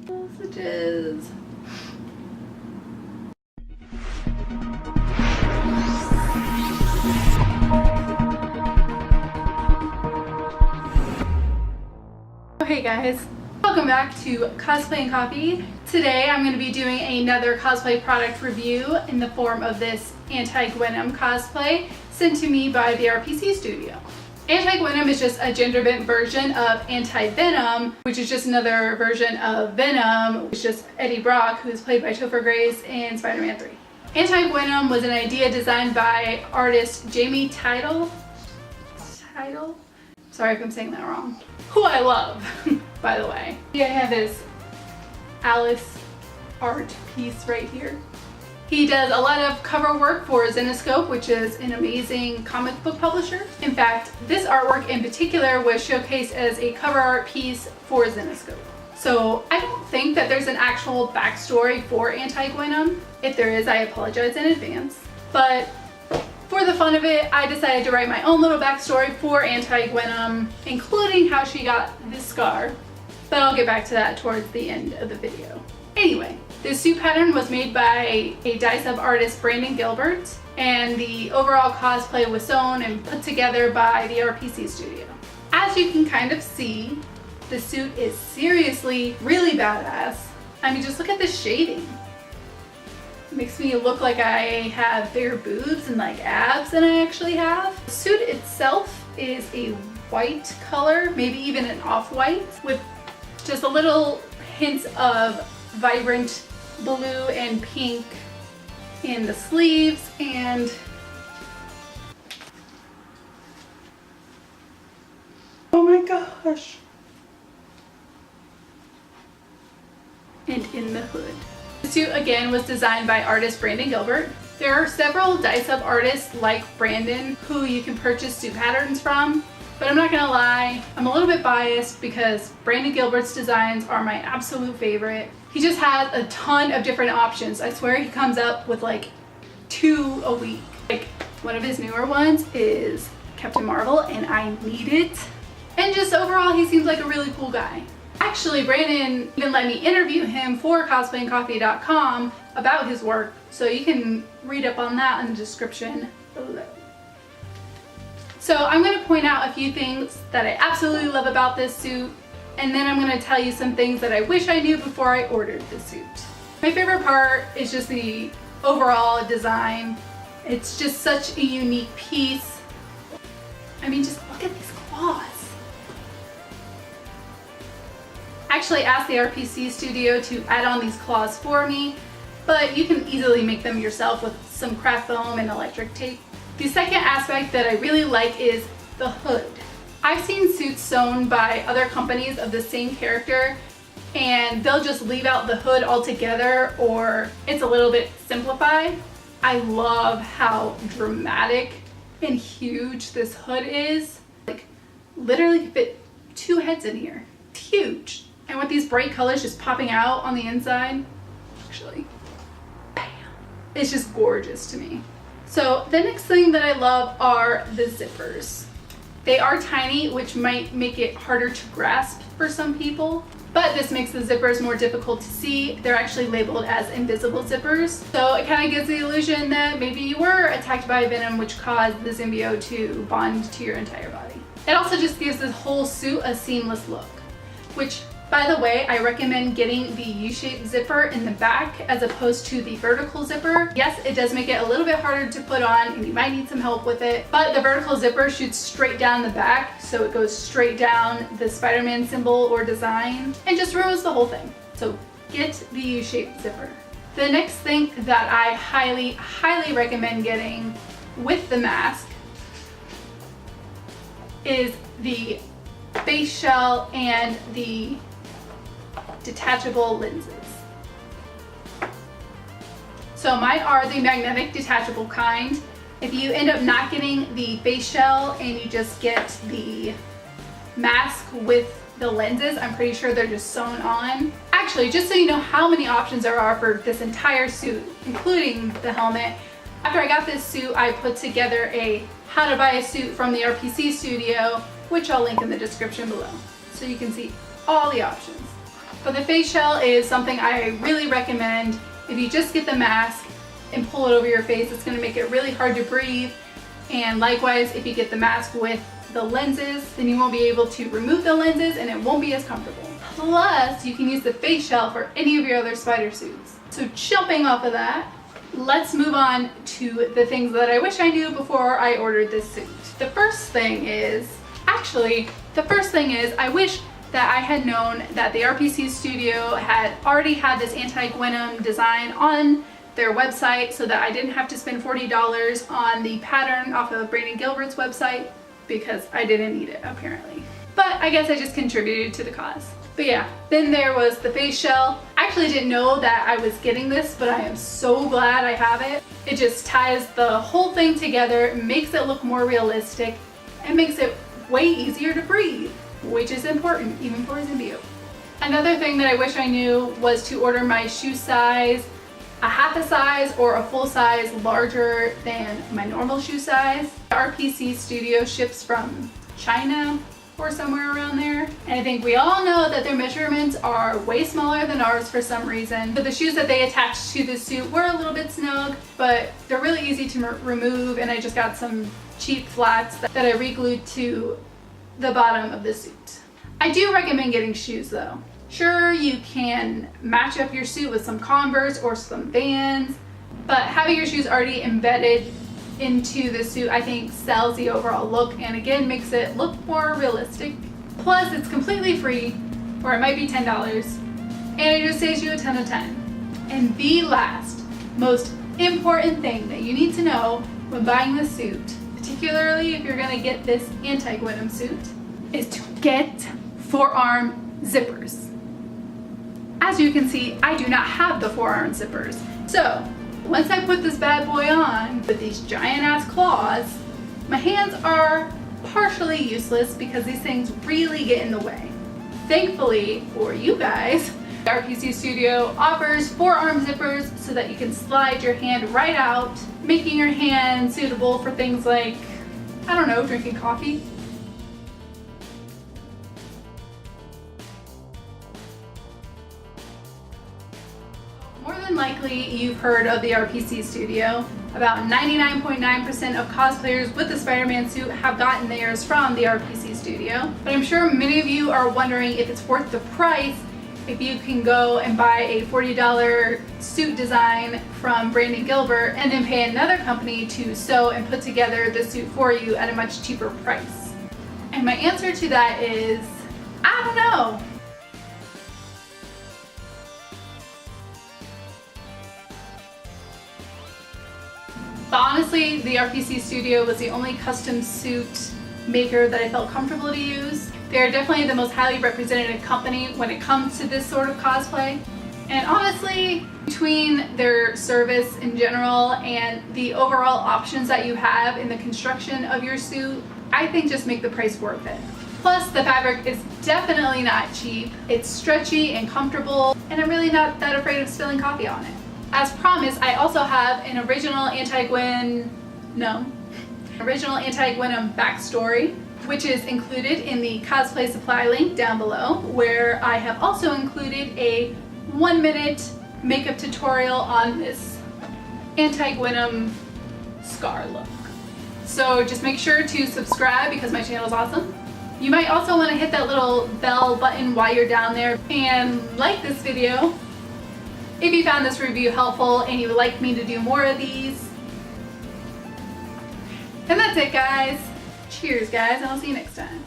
Sausages. Hey guys, welcome back to Cosplay and Coffee. Today I'm going to be doing another cosplay product review in the form of this Anti-Gwenom cosplay sent to me by the RPC studio. Anti-Gwenom is just a gender-bent version of Anti-Venom, which is just another version of Venom, which is just Eddie Brock, who is played by Topher Grace in Spider-Man 3. Anti-Gwenom was an idea designed by artist Jamie Title? Sorry if I'm saying that wrong. Who I love, by the way. Here I have this Alice art piece right here. He does a lot of cover work for Zenescope, which is an amazing comic book publisher. In fact, this artwork in particular was showcased as a cover art piece for Zenescope. So I don't think that there's an actual backstory for Anti-Gwenom. If there is, I apologize in advance. But for the fun of it, I decided to write my own little backstory for Anti-Gwenom, including how she got this scar. But I'll get back to that towards the end of the video. Anyway, this suit pattern was made by a dye-sub artist, Brandon Gilbert, and the overall cosplay was sewn and put together by the RPC studio. As you can kind of see, the suit is seriously really badass. I mean, just look at this shading. It makes me look like I have bigger boobs and like abs than I actually have. The suit itself is a white color, maybe even an off-white, with just a little hints of vibrant blue and pink in the sleeves and oh my gosh, and in the hood. The suit again was designed by artist Brandon Gilbert. There are several dye-sub artists like Brandon who you can purchase suit patterns from, but I'm not gonna lie, I'm a little bit biased because Brandon Gilbert's designs are my absolute favorite. He just has a ton of different options. I swear he comes up with like 2 a week. Like one of his newer ones is Captain Marvel and I need it. And just overall, he seems like a really cool guy. Actually, Brandon even let me interview him for cosplayandcoffee.com about his work, so you can read up on that in the description below. So I'm going to point out a few things that I absolutely love about this suit, and then I'm going to tell you some things that I wish I knew before I ordered the suit. My favorite part is just the overall design. It's just such a unique piece. I mean, just look at these claws. I actually asked the RPC studio to add on these claws for me, but you can easily make them yourself with some craft foam and electric tape. The second aspect that I really like is the hood. I've seen suits sewn by other companies of the same character and they'll just leave out the hood altogether or it's a little bit simplified. I love how dramatic and huge this hood is. Like literally fit 2 heads in here. It's huge. And with these bright colors just popping out on the inside, actually, bam, it's just gorgeous to me. So the next thing that I love are the zippers. They are tiny, which might make it harder to grasp for some people, but this makes the zippers more difficult to see. They're actually labeled as invisible zippers. So it kind of gives the illusion that maybe you were attacked by venom, which caused the symbiote to bond to your entire body. It also just gives this whole suit a seamless look, which, by the way, I recommend getting the U-shaped zipper in the back as opposed to the vertical zipper. Yes, it does make it a little bit harder to put on and you might need some help with it, but the vertical zipper shoots straight down the back, so it goes straight down the Spider-Man symbol or design and just ruins the whole thing. So get the U-shaped zipper. The next thing that I highly, highly recommend getting with the mask is the face shell and the detachable lenses. So mine are the magnetic detachable kind. If you end up not getting the face shell and you just get the mask with the lenses, I'm pretty sure they're just sewn on. Actually, just so you know how many options there are for this entire suit, including the helmet, after I got this suit, I put together a how to buy a suit from the RPC studio, which I'll link in the description below, so you can see all the options. But the face shell is something I really recommend. If you just get the mask and pull it over your face, it's going to make it really hard to breathe. And likewise, if you get the mask with the lenses, then you won't be able to remove the lenses and it won't be as comfortable. Plus, you can use the face shell for any of your other spider suits. So jumping off of that, let's move on to the things that I wish I knew before I ordered this suit. The first thing is I wish that I had known that the RPC studio had already had this Anti-Gwenom design on their website so that I didn't have to spend $40 on the pattern off of Brandon Gilbert's website, because I didn't need it apparently. But I guess I just contributed to the cause. But yeah, then there was the face shell. I actually didn't know that I was getting this, but I am so glad I have it. It just ties the whole thing together, makes it look more realistic, and makes it way easier to breathe, which is important even for Zimbio. Another thing that I wish I knew was to order my shoe size a half a size or a full size larger than my normal shoe size. The RPC studio ships from China or somewhere around there, and I think we all know that their measurements are way smaller than ours for some reason. So the shoes that they attached to the suit were a little bit snug, but they're really easy to remove, and I just got some cheap flats that I re-glued to the bottom of the suit. I do recommend getting shoes though. Sure, you can match up your suit with some Converse or some Vans, but having your shoes already embedded into the suit I think sells the overall look and again makes it look more realistic. Plus it's completely free, or it might be $10, and it just saves you a ton of time. And the last, most important thing that you need to know when buying this suit, particularly if you're gonna get this Anti-Gwenom suit, is to get forearm zippers. As you can see, I do not have the forearm zippers. So once I put this bad boy on with these giant ass claws, my hands are partially useless because these things really get in the way. Thankfully for you guys, the RPC studio offers forearm zippers so that you can slide your hand right out, making your hand suitable for things like, I don't know, drinking coffee. More than likely, you've heard of the RPC studio. About 99.9% of cosplayers with the Spider-Man suit have gotten theirs from the RPC studio. But I'm sure many of you are wondering if it's worth the price if you can go and buy a $40 suit design from Brandon Gilbert and then pay another company to sew and put together the suit for you at a much cheaper price. And my answer to that is, I don't know. But honestly, the RPC studio was the only custom suit maker that I felt comfortable to use. They're definitely the most highly represented company when it comes to this sort of cosplay. And honestly, between their service in general and the overall options that you have in the construction of your suit, I think just make the price worth it. Plus, the fabric is definitely not cheap. It's stretchy and comfortable, and I'm really not that afraid of spilling coffee on it. As promised, I also have an original Anti-Gwenom backstory, which is included in the cosplay supply link down below, where I have also included a 1-minute makeup tutorial on this Anti-Gwenom scar look. So just make sure to subscribe because my channel is awesome. You might also want to hit that little bell button while you're down there and like this video if you found this review helpful and you would like me to do more of these. And that's it, guys. Cheers, guys, and I'll see you next time.